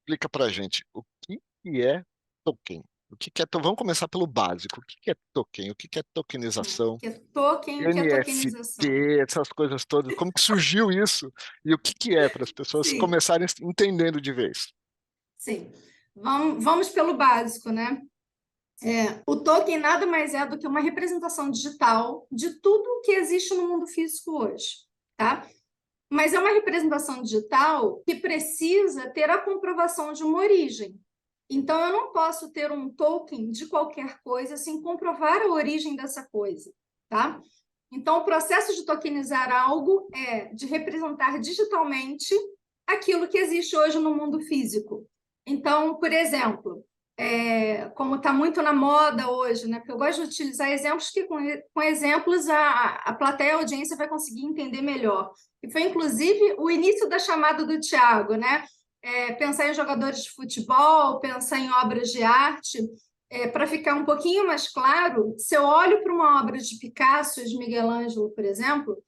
explica para a gente o que é token. Vamos começar pelo básico. O que é token? O que é tokenização? Que é token, o que é tokenização? NFT, essas coisas todas. Como que surgiu isso? E o que é para as pessoas Sim, começarem entendendo de vez? sim. Vamos pelo básico, né? O token nada mais é do que uma representação digital de tudo que existe no mundo físico hoje, tá? Mas é uma representação digital que precisa ter a comprovação de uma origem. Então, eu não posso ter um token de qualquer coisa sem comprovar a origem dessa coisa, tá? Então, o processo de tokenizar algo é de representar digitalmente aquilo que existe hoje no mundo físico. Então, por exemplo, como está muito na moda hoje, né? Porque eu gosto de utilizar exemplos que, com exemplos, a plateia, a audiência vai conseguir entender melhor. E foi, inclusive, o início da chamada do Tiago, né? Pensar em jogadores de futebol, pensar em obras de arte. Para ficar um pouquinho mais claro, se eu olho para uma obra de Picasso e de Miguel Ângelo, por exemplo,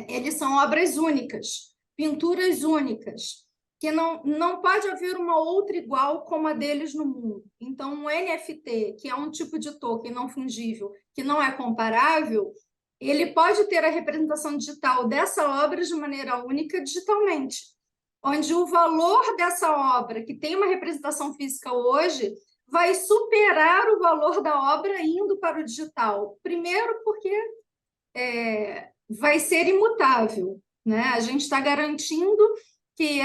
eles são obras únicas, pinturas únicas, que não pode haver uma outra igual como a deles no mundo. Então, um NFT, que é um tipo de token não fungível, que não é comparável, ele pode ter a representação digital dessa obra de maneira única digitalmente, onde o valor dessa obra, que tem uma representação física hoje, vai superar o valor da obra indo para o digital. Primeiro, porque vai ser imutável, né? A gente está garantindo que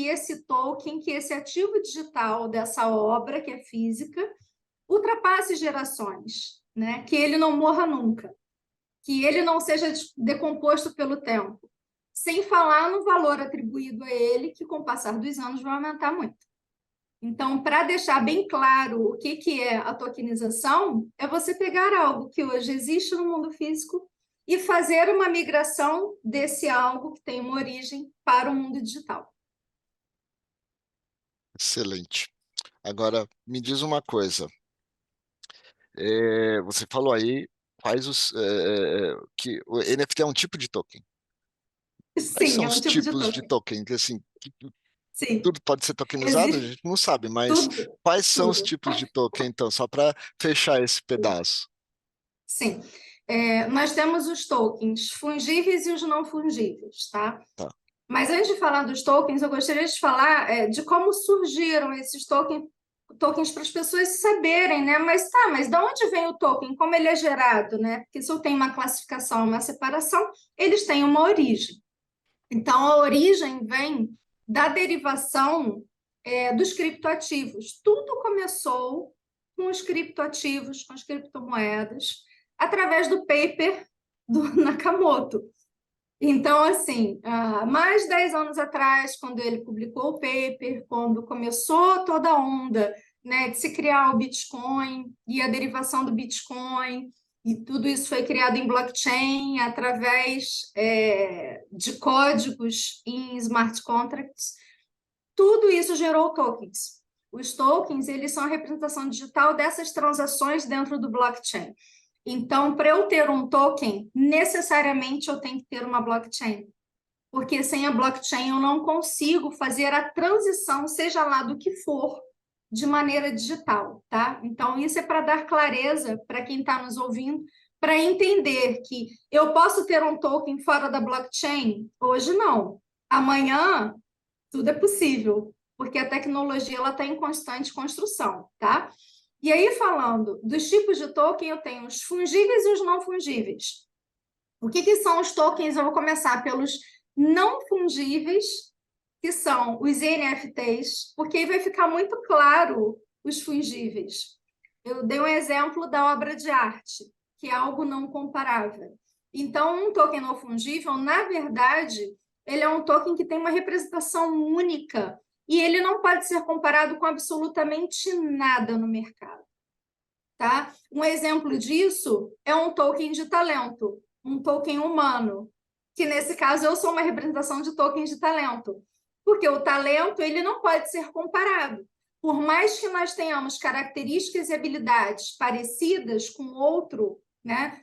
esse token, que esse ativo digital dessa obra que é física, ultrapasse gerações, né? Que ele não morra nunca, que ele não seja decomposto pelo tempo, sem falar no valor atribuído a ele, que com o passar dos anos vai aumentar muito. Então, para deixar bem claro o que é a tokenização, é você pegar algo que hoje existe no mundo físico e fazer uma migração desse algo que tem uma origem para o mundo digital. Excelente. Agora, me diz uma coisa. Você falou aí que o NFT é um tipo de token. Quais Sim, são é um os tipo de tipos de token. token? Que, assim, Sim, tudo pode ser tokenizado, a existe gente não sabe, mas tudo, quais são os tudo. tipos de token, então, só para fechar esse pedaço? Sim. Nós temos os tokens fungíveis e os não fungíveis, tá? Tá. Mas antes de falar dos tokens, eu gostaria de falar de como surgiram esses tokens para as pessoas saberem, né? Mas de onde vem o token? Como ele é gerado, né? Porque se eu tenho uma classificação, uma separação, eles têm uma origem. Então, a origem vem da derivação dos criptoativos. Tudo começou com os criptoativos, com as criptomoedas, através do paper do Nakamoto. Então, assim, há mais de 10 anos atrás, quando ele publicou o paper, quando começou toda a onda, né, de se criar o Bitcoin e a derivação do Bitcoin, e tudo isso foi criado em blockchain através de códigos em smart contracts, tudo isso gerou tokens. Os tokens, eles são a representação digital dessas transações dentro do blockchain. Então, para eu ter um token, necessariamente eu tenho que ter uma blockchain, porque sem a blockchain eu não consigo fazer a transição, seja lá do que for, de maneira digital, tá? Então, isso é para dar clareza para quem está nos ouvindo, para entender que eu posso ter um token fora da blockchain? Hoje não. Amanhã, tudo é possível, porque a tecnologia ela está em constante construção, tá? E aí, falando dos tipos de token, eu tenho os fungíveis e os não fungíveis. O que são os tokens? Eu vou começar pelos não fungíveis, que são os NFTs, porque aí vai ficar muito claro os fungíveis. Eu dei um exemplo da obra de arte, que é algo não comparável. Então, um token não fungível, na verdade, ele é um token que tem uma representação única e ele não pode ser comparado com absolutamente nada no mercado. Tá? Um exemplo disso é um token de talento, um token humano, que nesse caso eu sou uma representação de tokens de talento, porque o talento ele não pode ser comparado. Por mais que nós tenhamos características e habilidades parecidas com outro, né?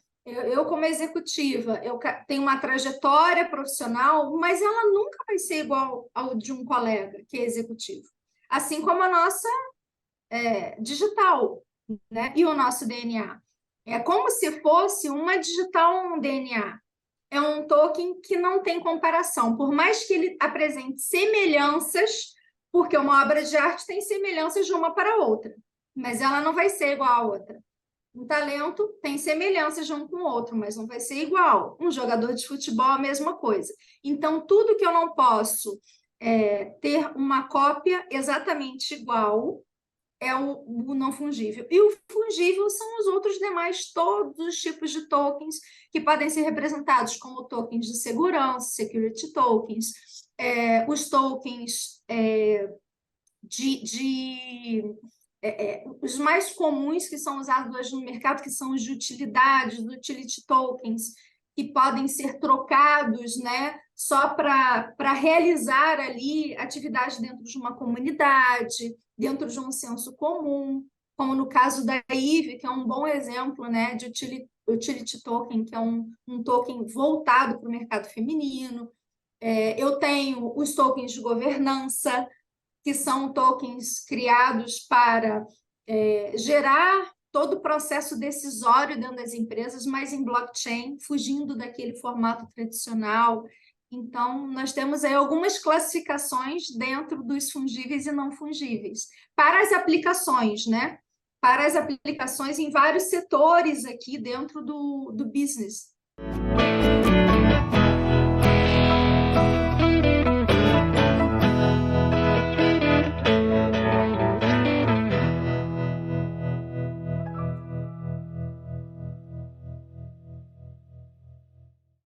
Como executiva, tenho uma trajetória profissional, mas ela nunca vai ser igual ao de um colega que é executivo. Assim como a nossa digital, né? E o nosso DNA. É como se fosse uma digital, um DNA. É um token que não tem comparação, por mais que ele apresente semelhanças, porque uma obra de arte tem semelhanças de uma para outra, mas ela não vai ser igual à outra. Um talento tem semelhanças de um com o outro, mas não vai ser igual. Um jogador de futebol, a mesma coisa. Então, tudo que eu não posso ter uma cópia exatamente igual é o não fungível. E o fungível são os outros demais, todos os tipos de tokens que podem ser representados como tokens de segurança, security tokens, os tokens os mais comuns que são usados hoje no mercado, que são os de utilidades, utility tokens, que podem ser trocados, né, só para realizar ali atividade dentro de uma comunidade, dentro de um senso comum, como no caso da IVE, que é um bom exemplo, né, de utility token, que é um token voltado para o mercado feminino. Eu tenho os tokens de governança, que são tokens criados para gerar todo o processo decisório dentro das empresas, mas em blockchain, fugindo daquele formato tradicional. Então, nós temos aí algumas classificações dentro dos fungíveis e não fungíveis. Para as aplicações, né? Para as aplicações em vários setores aqui dentro do business,